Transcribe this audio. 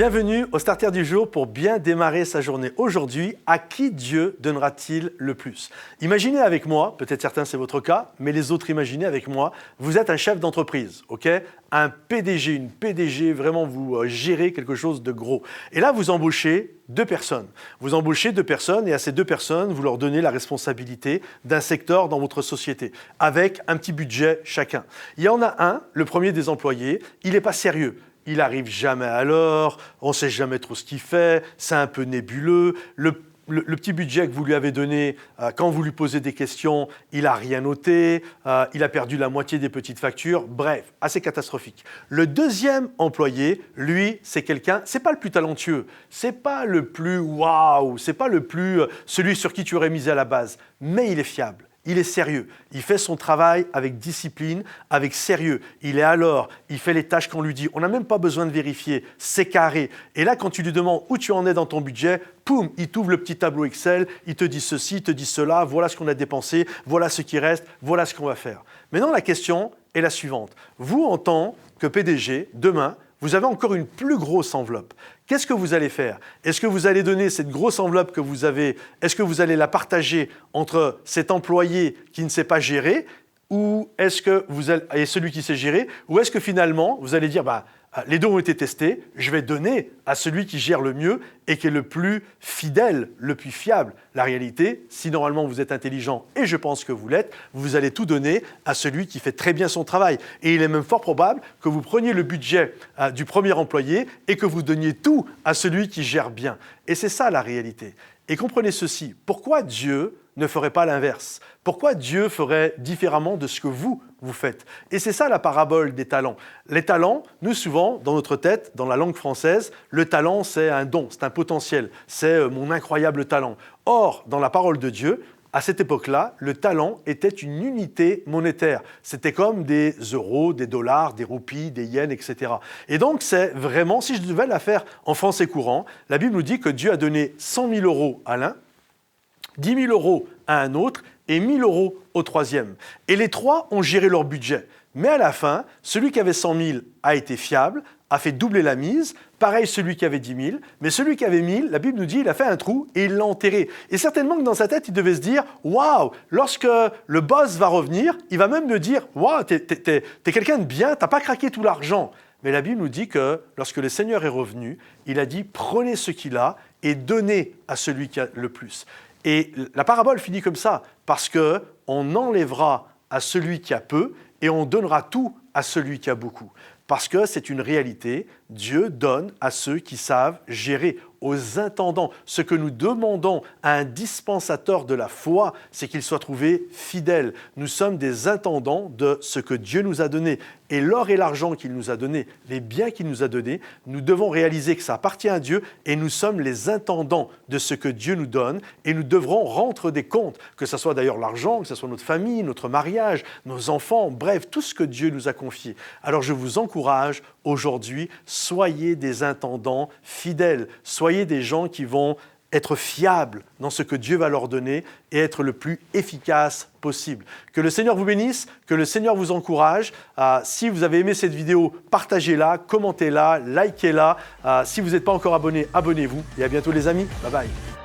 Bienvenue au Starter du jour pour bien démarrer sa journée. Aujourd'hui, à qui Dieu donnera-t-il le plus? Imaginez avec moi, peut-être certains c'est votre cas, mais les autres imaginez avec moi, vous êtes un chef d'entreprise, ok? Un PDG, une PDG, vraiment vous gérez quelque chose de gros. Et là, vous embauchez deux personnes. Vous embauchez deux personnes et à ces deux personnes, vous leur donnez la responsabilité d'un secteur dans votre société, avec un petit budget chacun. Il y en a un, le premier des employés, il n'est pas sérieux. Il n'arrive jamais à l'heure, on ne sait jamais trop ce qu'il fait, c'est un peu nébuleux. Le petit budget que vous lui avez donné, quand vous lui posez des questions, il n'a rien noté, il a perdu la moitié des petites factures, bref, assez catastrophique. Le deuxième employé, lui, c'est quelqu'un, c'est pas le plus talentueux, c'est pas le plus waouh, c'est pas le plus celui sur qui tu aurais misé à la base, mais il est fiable. Il est sérieux, il fait son travail avec discipline, avec sérieux. Il est à l'heure, il fait les tâches qu'on lui dit. On n'a même pas besoin de vérifier, c'est carré. Et là, quand tu lui demandes où tu en es dans ton budget, poum, il t'ouvre le petit tableau Excel, il te dit ceci, il te dit cela, voilà ce qu'on a dépensé, voilà ce qui reste, voilà ce qu'on va faire. Maintenant, la question est la suivante. Vous, en tant que PDG, demain, vous avez encore une plus grosse enveloppe. Qu'est-ce que vous allez faire? Est-ce que vous allez donner cette grosse enveloppe que vous avez, est-ce que vous allez la partager entre cet employé qui ne sait pas gérer ou est-ce que vous allez, et celui qui sait gérer, ou est-ce que finalement vous allez dire les deux ont été testés, je vais donner à celui qui gère le mieux et qui est le plus fidèle, le plus fiable. La réalité, si normalement vous êtes intelligent, et je pense que vous l'êtes, vous allez tout donner à celui qui fait très bien son travail. Et il est même fort probable que vous preniez le budget du premier employé et que vous donniez tout à celui qui gère bien. Et c'est ça la réalité. Et comprenez ceci, pourquoi Dieu ne ferait pas l'inverse? Pourquoi Dieu ferait différemment de ce que vous faites? Et c'est ça la parabole des talents. Les talents, nous souvent, dans notre tête, dans la langue française, le talent c'est un don, c'est un potentiel, c'est mon incroyable talent. Or, dans la parole de Dieu, à cette époque-là, le talent était une unité monétaire. C'était comme des euros, des dollars, des roupies, des yens, etc. Et donc, c'est vraiment, si je devais la faire en français courant, la Bible nous dit que Dieu a donné 100 000 euros à l'un, 10 000 euros à un autre et 1 000 euros au troisième. Et les trois ont géré leur budget. Mais à la fin, celui qui avait 100 000 a été fiable, a fait doubler la mise. Pareil, celui qui avait 10 000. Mais celui qui avait 1 000, la Bible nous dit, il a fait un trou et il l'a enterré. Et certainement que dans sa tête, il devait se dire, waouh, lorsque le boss va revenir, il va même me dire, waouh, t'es quelqu'un de bien, t'as pas craqué tout l'argent. Mais la Bible nous dit que lorsque le Seigneur est revenu, il a dit, prenez ce qu'il a et donnez à celui qui a le plus. Et la parabole finit comme ça, parce qu'on enlèvera à celui qui a peu et on donnera tout à celui qui a beaucoup. Parce que c'est une réalité, Dieu donne à ceux qui savent gérer, aux intendants. Ce que nous demandons à un dispensateur de la foi, c'est qu'il soit trouvé fidèle. Nous sommes des intendants de ce que Dieu nous a donné. Et l'or et l'argent qu'il nous a donné, les biens qu'il nous a donnés, nous devons réaliser que ça appartient à Dieu et nous sommes les intendants de ce que Dieu nous donne et nous devrons rendre des comptes, que ce soit d'ailleurs l'argent, que ce soit notre famille, notre mariage, nos enfants, bref, tout ce que Dieu nous a confié. Alors je vous encourage aujourd'hui, soyez des intendants fidèles, soyez des gens qui vont être fiables dans ce que Dieu va leur donner et être le plus efficace possible. Que le Seigneur vous bénisse, que le Seigneur vous encourage. Si vous avez aimé cette vidéo, partagez-la, commentez-la, likez-la. Si vous n'êtes pas encore abonné, abonnez-vous. Et à bientôt les amis. Bye bye.